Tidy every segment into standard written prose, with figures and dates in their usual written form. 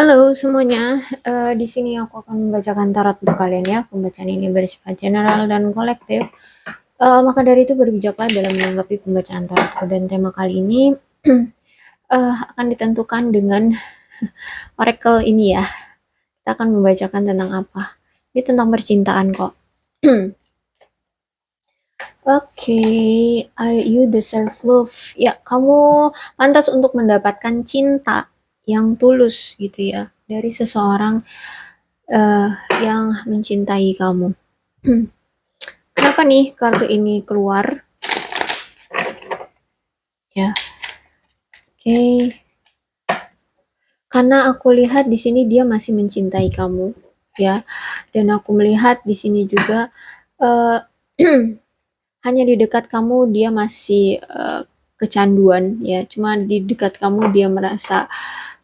Halo semuanya, di sini aku akan membacakan tarot untuk kalian ya. Pembacaan ini bersifat general dan kolektif. Maka dari itu berbijaklah dalam menanggapi pembacaan tarotku dan tema kali ini akan ditentukan dengan oracle ini ya. Kita akan membacakan tentang apa? Ini tentang percintaan kok. Oke, you deserve love. Ya, kamu pantas untuk mendapatkan cinta yang tulus gitu ya dari seseorang eh, yang mencintai kamu. Kenapa nih kartu ini keluar? Ya, oke. Karena aku lihat di sini dia masih mencintai kamu, ya. Dan aku melihat di sini juga eh, hanya di dekat kamu dia masih kecanduan, ya. Cuma di dekat kamu dia merasa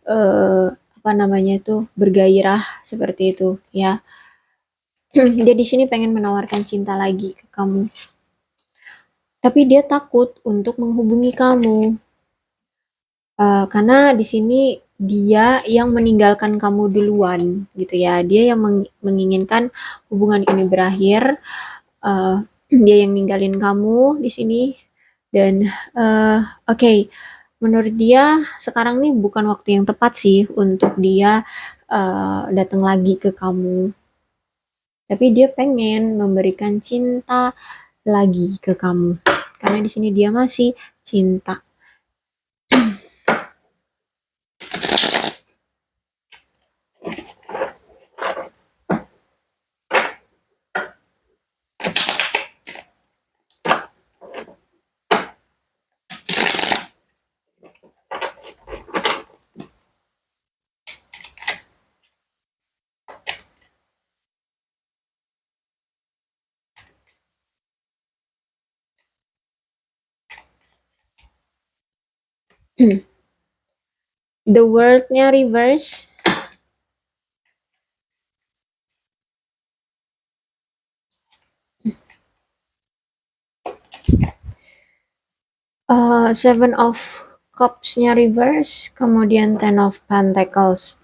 apa namanya itu bergairah seperti itu, ya. Dia di sini pengen menawarkan cinta lagi ke kamu. Tapi dia takut untuk menghubungi kamu. Karena di sini dia yang meninggalkan kamu duluan gitu ya. Dia yang menginginkan hubungan ini berakhir. Uh, Dia yang ninggalin kamu di sini dan oke, menurut dia sekarang nih bukan waktu yang tepat sih untuk dia datang lagi ke kamu. Tapi dia pengen memberikan cinta lagi ke kamu. Karena di sini dia masih cinta. The wordnya reverse. Seven of Cups-nya reverse, kemudian Ten of Pentacles.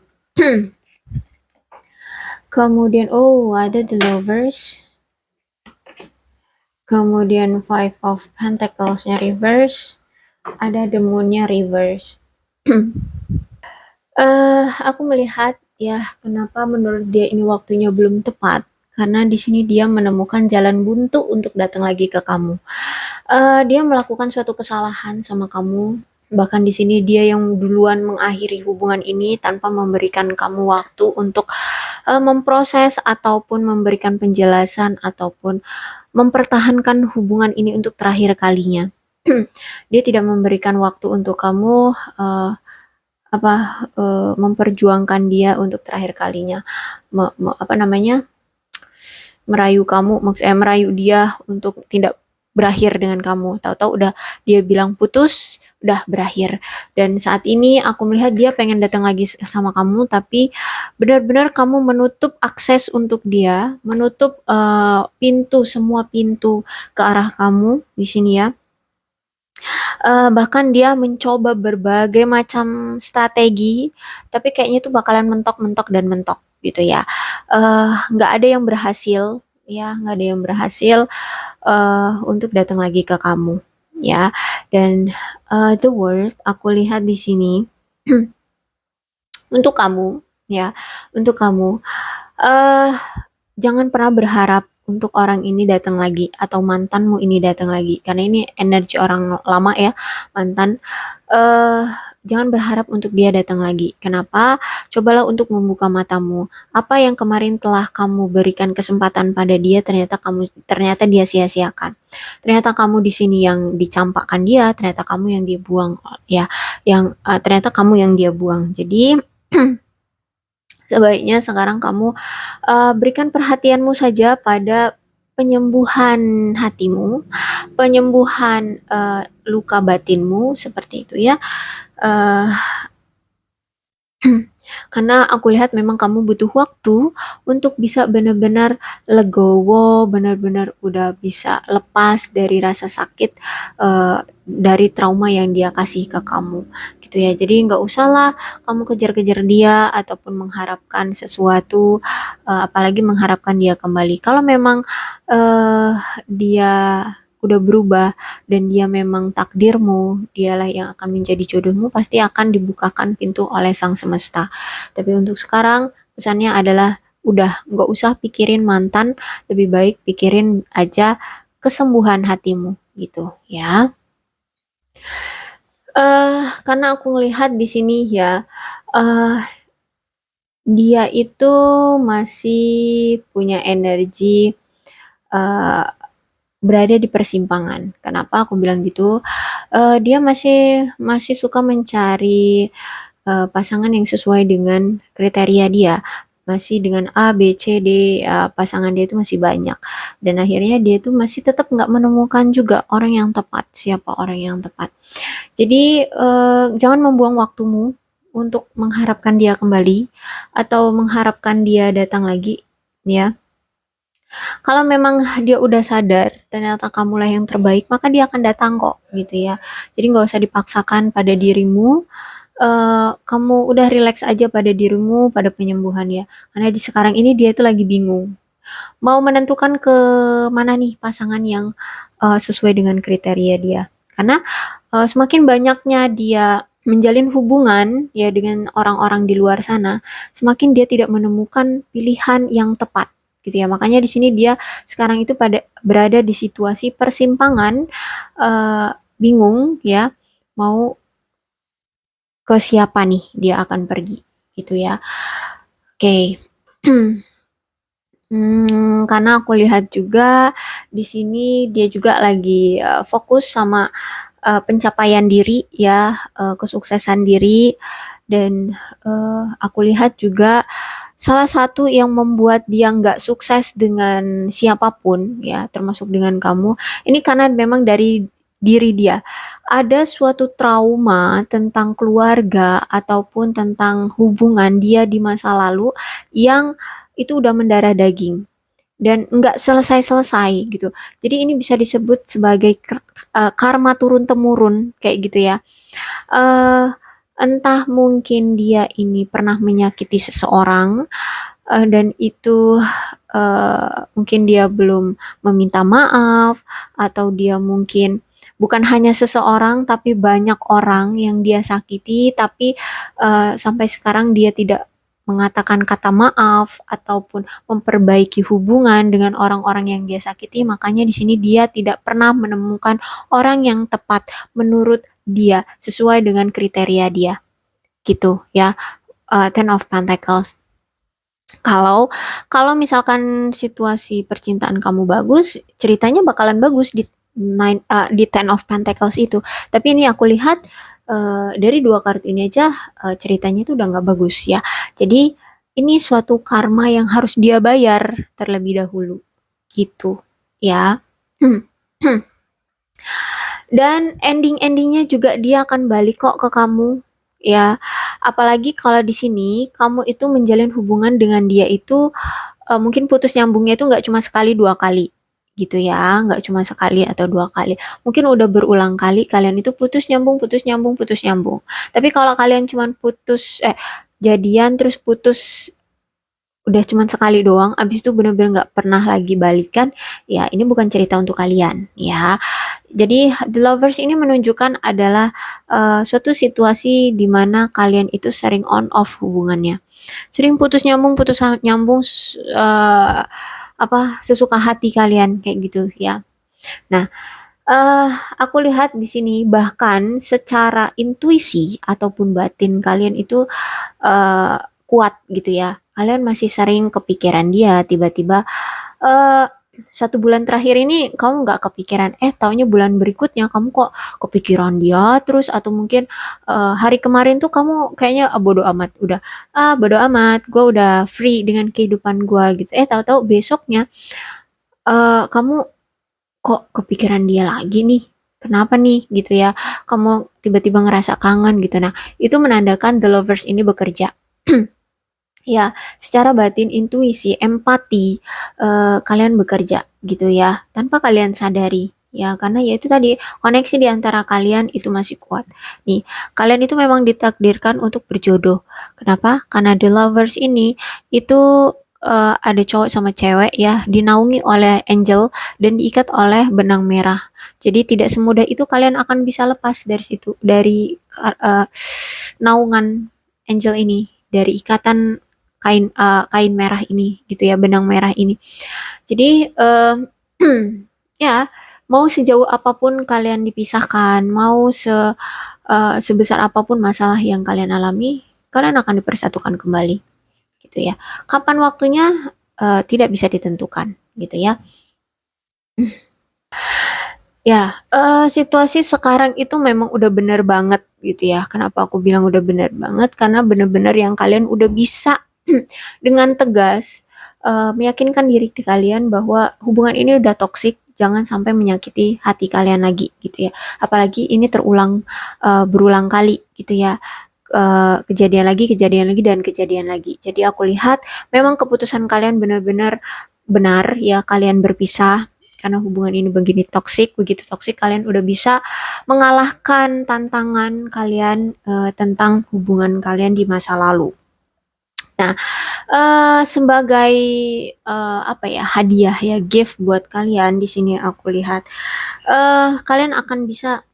Kemudian, oh, ada The Lovers. Kemudian Five of Pentacles-nya reverse. Ada The Moon-nya reverse. Aku melihat ya, kenapa menurut dia ini waktunya belum tepat. Karena di sini dia menemukan jalan buntu untuk datang lagi ke kamu. Dia melakukan suatu kesalahan sama kamu. Bahkan di sini dia yang duluan mengakhiri hubungan ini tanpa memberikan kamu waktu untuk memproses ataupun memberikan penjelasan ataupun mempertahankan hubungan ini untuk terakhir kalinya. Dia tidak memberikan waktu untuk kamu memperjuangkan dia untuk terakhir kalinya. Apa namanya? Merayu kamu, maksudnya merayu dia untuk tidak berakhir dengan kamu. Tahu-tahu udah dia bilang putus, udah berakhir. Dan saat ini aku melihat dia pengen datang lagi sama kamu, tapi benar-benar kamu menutup akses untuk dia, menutup semua pintu ke arah kamu di sini ya. Bahkan dia mencoba berbagai macam strategi, tapi kayaknya itu bakalan mentok-mentok dan mentok gitu ya. Nggak ada yang berhasil, ya nggak ada yang berhasil untuk datang lagi ke kamu, ya. Dan the world aku lihat di sini untuk kamu, ya, untuk kamu. eh Jangan pernah berharap untuk orang ini datang lagi atau mantanmu ini datang lagi karena ini energi orang lama ya, mantan. eh Jangan berharap untuk dia datang lagi. Kenapa? Cobalah untuk membuka matamu. Apa yang kemarin telah kamu berikan kesempatan pada dia ternyata dia sia-siakan. Ternyata kamu di sini yang dicampakkan dia, ternyata kamu yang dia buang ya, yang ternyata kamu yang dia buang. Jadi sebaiknya sekarang kamu berikan perhatianmu saja pada penyembuhan hatimu, penyembuhan luka batinmu seperti itu ya. Uh, Karena aku lihat memang kamu butuh waktu untuk bisa benar-benar legowo, benar-benar udah bisa lepas dari rasa sakit, dari trauma yang dia kasih ke kamu, gitu ya. Jadi nggak usahlah kamu kejar-kejar dia ataupun mengharapkan sesuatu, apalagi mengharapkan dia kembali. Kalau memang, eee, dia udah berubah dan dia memang takdirmu, dialah yang akan menjadi jodohmu, pasti akan dibukakan pintu oleh Sang Semesta. Tapi untuk sekarang pesannya adalah udah nggak usah pikirin mantan, lebih baik pikirin aja kesembuhan hatimu gitu ya. Karena aku ngelihat di sini ya, eh dia itu masih punya energi eh berada di persimpangan. Kenapa aku bilang gitu? Dia masih masih suka mencari pasangan yang sesuai dengan kriteria dia. Masih dengan A, B, C, D, pasangan dia itu masih banyak. Dan akhirnya dia itu masih tetap nggak menemukan juga orang yang tepat. Siapa orang yang tepat. Jadi jangan membuang waktumu untuk mengharapkan dia kembali atau mengharapkan dia datang lagi, ya. Kalau memang dia udah sadar ternyata kamulah yang terbaik, maka dia akan datang kok, gitu ya. Jadi nggak usah dipaksakan pada dirimu, kamu udah rileks aja pada dirimu, pada penyembuhan ya. Karena di sekarang ini dia itu lagi bingung. Mau menentukan ke mana nih pasangan yang sesuai dengan kriteria dia. Karena semakin banyaknya dia menjalin hubungan ya dengan orang-orang di luar sana, semakin dia tidak menemukan pilihan yang tepat gitu ya. Makanya di sini dia sekarang itu pada berada di situasi persimpangan, bingung ya, mau ke siapa nih dia akan pergi gitu ya. Oke. Karena aku lihat juga di sini dia juga lagi fokus sama pencapaian diri ya, kesuksesan diri dan aku lihat juga salah satu yang membuat dia nggak sukses dengan siapapun ya, termasuk dengan kamu, ini karena memang dari diri dia. Ada suatu trauma tentang keluarga ataupun tentang hubungan dia di masa lalu yang itu udah mendarah daging dan nggak selesai-selesai gitu. Jadi ini bisa disebut sebagai karma turun temurun kayak gitu ya. Eh Entah mungkin dia ini pernah menyakiti seseorang dan itu mungkin dia belum meminta maaf atau dia mungkin bukan hanya seseorang tapi banyak orang yang dia sakiti tapi sampai sekarang dia tidak mengatakan kata maaf ataupun memperbaiki hubungan dengan orang-orang yang dia sakiti, makanya di sini dia tidak pernah menemukan orang yang tepat menurut dia sesuai dengan kriteria dia gitu ya. Ten of Pentacles. Kalau kalau misalkan situasi percintaan kamu bagus, ceritanya bakalan bagus di di Ten of Pentacles itu. Tapi ini aku lihat dari dua kartu ini aja ceritanya itu udah nggak bagus ya. Jadi ini suatu karma yang harus dia bayar terlebih dahulu, gitu ya. Dan ending-endingnya juga dia akan balik kok ke kamu, ya. Apalagi kalau di sini kamu itu menjalin hubungan dengan dia itu mungkin putus nyambungnya itu nggak cuma sekali dua kali gitu ya, nggak cuma sekali atau dua kali. Mungkin udah berulang kali kalian itu putus nyambung, putus nyambung, putus nyambung. Tapi kalau kalian cuma jadian terus putus udah cuman sekali doang, abis itu bener-bener nggak pernah lagi balikan, ya ini bukan cerita untuk kalian, ya. Jadi The Lovers ini menunjukkan adalah suatu situasi di mana kalian itu sering on off hubungannya, sering putus nyambung, apa sesuka hati kalian kayak gitu, ya. Nah, eh aku lihat di sini bahkan secara intuisi ataupun batin kalian itu eh, kuat gitu ya. Kalian masih sering kepikiran dia, tiba-tiba eh 1 bulan terakhir ini kamu nggak kepikiran, taunya bulan berikutnya kamu kok kepikiran dia terus atau mungkin hari kemarin tuh kamu kayaknya bodo amat, udah bodo amat, gue udah free dengan kehidupan gue gitu. Tahu-tahu besoknya kamu kok kepikiran dia lagi nih? Kenapa nih gitu ya? Kamu tiba-tiba ngerasa kangen gitu. Nah, itu menandakan The Lovers ini bekerja. ya secara batin, intuisi, empati, kalian bekerja gitu ya tanpa kalian sadari ya, karena ya itu tadi koneksi di antara kalian itu masih kuat nih. Kalian itu memang ditakdirkan untuk berjodoh. Kenapa? Karena the lovers ini itu ada cowok sama cewek ya, dinaungi oleh angel dan diikat oleh benang merah. Jadi tidak semudah itu kalian akan bisa lepas dari situ, dari naungan angel ini, dari ikatan kain merah ini gitu ya, benang merah ini. Jadi ya mau sejauh apapun kalian dipisahkan, mau sebesar apapun masalah yang kalian alami, kalian akan dipersatukan kembali gitu ya. Kapan waktunya tidak bisa ditentukan gitu ya. Ya, situasi sekarang itu memang udah bener banget gitu ya. Kenapa aku bilang udah bener banget? Karena bener-bener yang kalian udah bisa dengan tegas meyakinkan diri kalian bahwa hubungan ini udah toksik, jangan sampai menyakiti hati kalian lagi gitu ya. Apalagi ini terulang berulang kali gitu ya. Kejadian lagi dan kejadian lagi. Jadi aku lihat memang keputusan kalian benar-benar benar ya, kalian berpisah karena hubungan ini begini toksik, begitu toksik kalian udah bisa mengalahkan tantangan kalian tentang hubungan kalian di masa lalu. Nah, sebagai apa ya, hadiah ya, gift buat kalian di sini aku lihat kalian akan bisa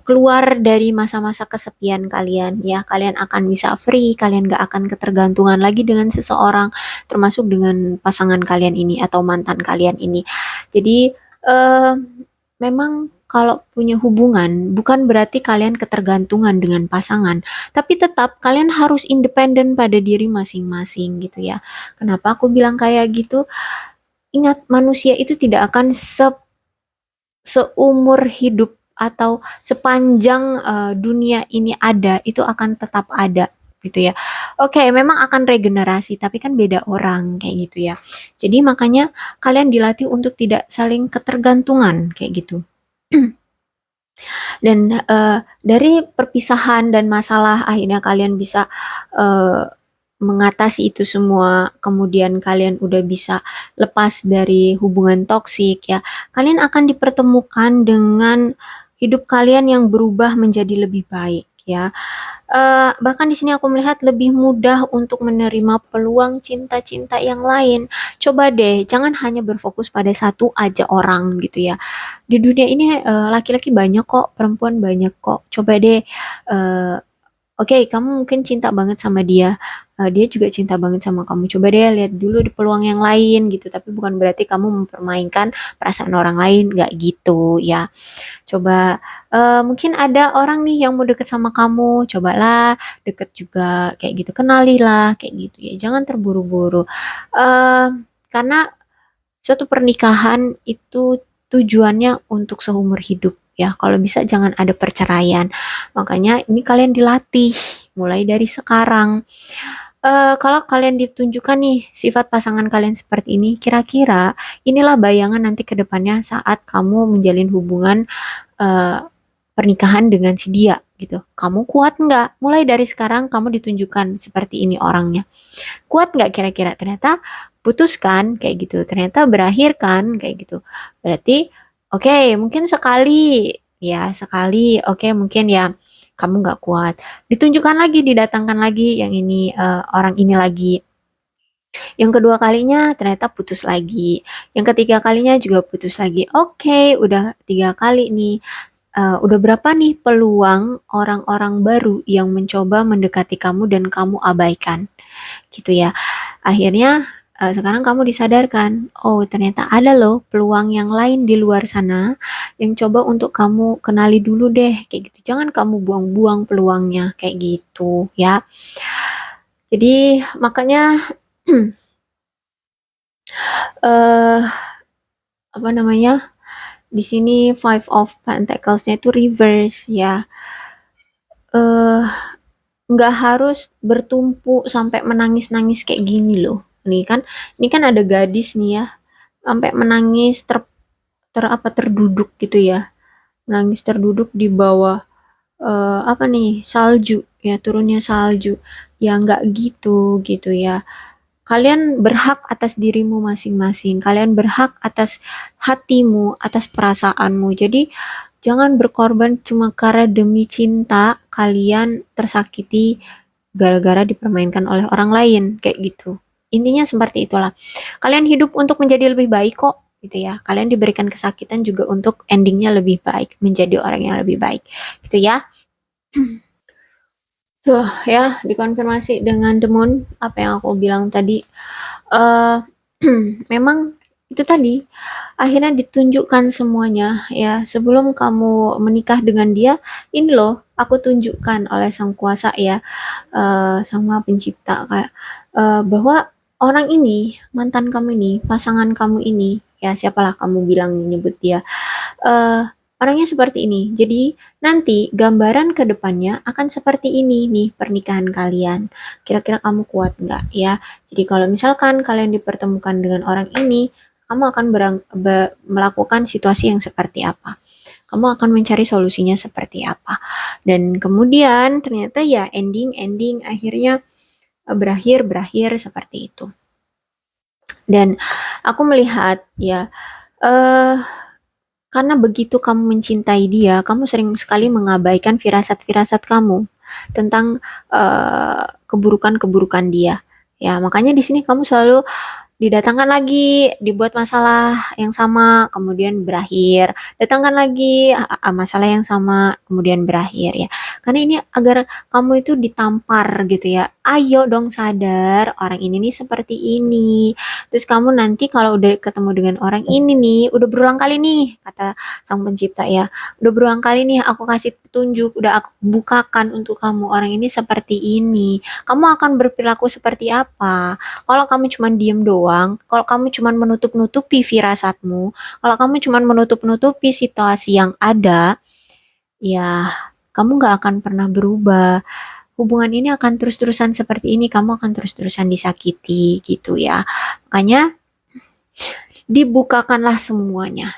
keluar dari masa-masa kesepian kalian ya. Kalian akan bisa free, kalian gak akan ketergantungan lagi dengan seseorang, termasuk dengan pasangan kalian ini atau mantan kalian ini. Jadi memang kalau punya hubungan bukan berarti kalian ketergantungan dengan pasangan, tapi tetap kalian harus independen pada diri masing-masing gitu ya. Kenapa aku bilang kayak gitu? Ingat, manusia itu tidak akan seumur hidup atau sepanjang dunia ini ada, itu akan tetap ada gitu ya. Oke, memang akan regenerasi, tapi kan beda orang kayak gitu ya. Jadi makanya kalian dilatih untuk tidak saling ketergantungan kayak gitu. Dan dari perpisahan dan masalah akhirnya kalian bisa mengatasi itu semua, kemudian kalian udah bisa lepas dari hubungan toksik ya. Kalian akan dipertemukan dengan hidup kalian yang berubah menjadi lebih baik ya. Bahkan di sini aku melihat lebih mudah untuk menerima peluang cinta-cinta yang lain. Coba deh, jangan hanya berfokus pada satu aja orang gitu ya. Di dunia ini laki-laki banyak kok, perempuan banyak kok. Coba deh, oke, kamu mungkin cinta banget sama dia, dia juga cinta banget sama kamu. Coba deh lihat dulu di peluang yang lain gitu, tapi bukan berarti kamu mempermainkan perasaan orang lain, nggak gitu ya. Coba mungkin ada orang nih yang mau deket sama kamu, cobalah deket juga kayak gitu, kenalilah kayak gitu ya. Jangan terburu-buru. Karena suatu pernikahan itu tujuannya untuk seumur hidup ya. Kalau bisa jangan ada perceraian. Makanya ini kalian dilatih mulai dari sekarang. Kalau kalian ditunjukkan nih sifat pasangan kalian seperti ini, kira-kira inilah bayangan nanti ke depannya saat kamu menjalin hubungan eh, pernikahan dengan si dia gitu. Kamu kuat nggak? Mulai dari sekarang kamu ditunjukkan seperti ini orangnya. Kuat nggak kira-kira? Ternyata putus kan kayak gitu. Ternyata berakhir kan kayak gitu. Berarti oke, mungkin sekali ya, sekali oke, mungkin ya kamu nggak kuat. Ditunjukkan lagi, didatangkan lagi yang ini orang ini lagi. Yang kedua kalinya ternyata putus lagi. Yang ketiga kalinya juga putus lagi. Oke, udah 3 kali nih. Udah berapa nih peluang orang-orang baru yang mencoba mendekati kamu dan kamu abaikan gitu ya. Akhirnya sekarang kamu disadarkan, oh ternyata ada loh peluang yang lain di luar sana yang coba untuk kamu kenali dulu deh kayak gitu. Jangan kamu buang-buang peluangnya kayak gitu ya. Jadi makanya eh apa namanya? Di sini Five of Pentacles-nya itu reverse ya. Eh nggak harus bertumpu sampai menangis-nangis kayak gini loh. Ini kan ada gadis nih ya, sampai menangis ter, ter apa terduduk gitu ya. Menangis terduduk di bawah apa nih, salju ya, turunnya salju. Ya nggak gitu gitu ya. Kalian berhak atas dirimu masing-masing. Kalian berhak atas hatimu, atas perasaanmu. Jadi jangan berkorban cuma karena demi cinta kalian tersakiti gara-gara dipermainkan oleh orang lain kayak gitu. Intinya seperti itulah. Kalian hidup untuk menjadi lebih baik kok gitu ya. Kalian diberikan kesakitan juga untuk endingnya lebih baik, menjadi orang yang lebih baik gitu ya. Tuh ya, dikonfirmasi dengan The Moon, apa yang aku bilang tadi. eh Memang itu tadi, akhirnya ditunjukkan semuanya ya, sebelum kamu menikah dengan dia, ini loh, aku tunjukkan oleh Sang Kuasa ya, Sang Maha Pencipta, kayak bahwa orang ini, mantan kamu ini, pasangan kamu ini, ya siapalah kamu bilang nyebut dia, eh, orangnya seperti ini. Jadi nanti gambaran ke depannya akan seperti ini nih pernikahan kalian. Kira-kira kamu kuat nggak ya? Jadi kalau misalkan kalian dipertemukan dengan orang ini, kamu akan melakukan situasi yang seperti apa? Kamu akan mencari solusinya seperti apa? Dan kemudian ternyata ya ending akhirnya berakhir seperti itu. Dan aku melihat ya, eh karena begitu kamu mencintai dia, kamu sering sekali mengabaikan firasat-firasat kamu tentang keburukan-keburukan dia. Ya, makanya di sini kamu selalu didatangkan lagi, dibuat masalah yang sama, kemudian berakhir. Datangkan lagi masalah yang sama, kemudian berakhir ya. Karena ini agar kamu itu ditampar gitu ya. Ayo dong sadar, orang ini nih seperti ini. Terus kamu nanti kalau udah ketemu dengan orang ini nih, udah berulang kali nih, kata Sang Pencipta ya. Udah berulang kali nih aku kasih petunjuk, udah aku bukakan untuk kamu orang ini seperti ini. Kamu akan berperilaku seperti apa? Kalau kamu cuma diem doang, kalau kamu cuma menutup-nutupi firasatmu, kalau kamu cuma menutup-nutupi situasi yang ada, ya kamu gak akan pernah berubah. Hubungan ini akan terus-terusan seperti ini, kamu akan terus-terusan disakiti gitu ya. Makanya dibukakanlah semuanya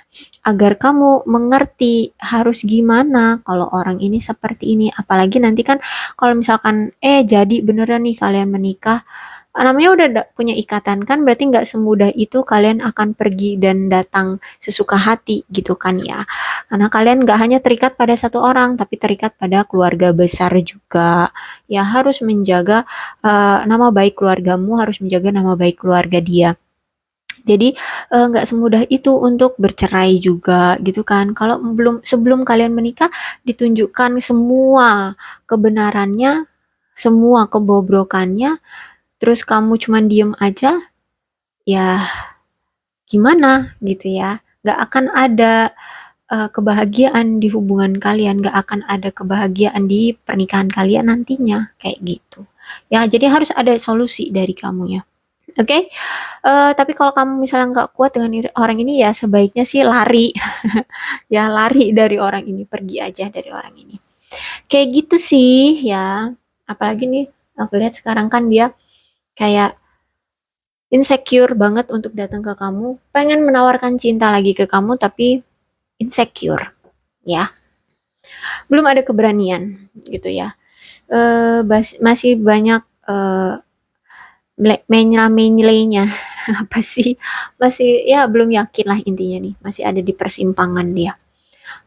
agar kamu mengerti harus gimana kalau orang ini seperti ini. Apalagi nanti kan kalau misalkan jadi beneran nih kalian menikah, namanya udah punya ikatan kan, berarti nggak semudah itu kalian akan pergi dan datang sesuka hati gitu kan ya, karena kalian nggak hanya terikat pada satu orang tapi terikat pada keluarga besar juga ya, harus menjaga nama baik keluargamu, harus menjaga nama baik keluarga dia. Jadi nggak semudah itu untuk bercerai juga gitu kan. Kalau sebelum kalian menikah ditunjukkan semua kebenarannya, semua kebobrokannya, terus kamu cuman diem aja, ya gimana gitu ya. Gak akan ada kebahagiaan di hubungan kalian, gak akan ada kebahagiaan di pernikahan kalian nantinya, kayak gitu. Ya, jadi harus ada solusi dari kamu ya. Oke, tapi kalau kamu misalnya nggak kuat dengan orang ini ya sebaiknya sih lari, ya lari dari orang ini, pergi aja dari orang ini. Kayak gitu sih ya. Apalagi nih, aku lihat sekarang kan dia kayak insecure banget untuk datang ke kamu, pengen menawarkan cinta lagi ke kamu tapi insecure, ya. Belum ada keberanian gitu ya. Masih banyak menyela-menyelainya apa sih, masih ya belum yakin lah intinya nih, masih ada di persimpangan dia.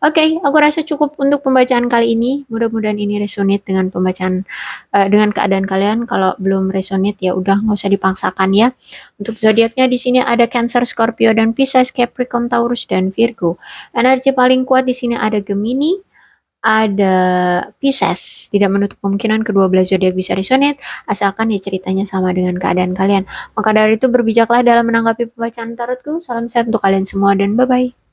Oke, aku rasa cukup untuk pembacaan kali ini. Mudah-mudahan ini resonate dengan pembacaan, dengan keadaan kalian. Kalau belum resonate ya udah nggak usah dipaksakan ya. Untuk zodiaknya di sini ada Cancer, Scorpio, dan Pisces, Capricorn, Taurus, dan Virgo. Energi paling kuat di sini ada Gemini, ada Pisces. Tidak menutup kemungkinan kedua belas zodiak bisa resonate, asalkan ya ceritanya sama dengan keadaan kalian. Maka dari itu berbijaklah dalam menanggapi pembacaan tarotku. Salam sehat untuk kalian semua dan bye-bye.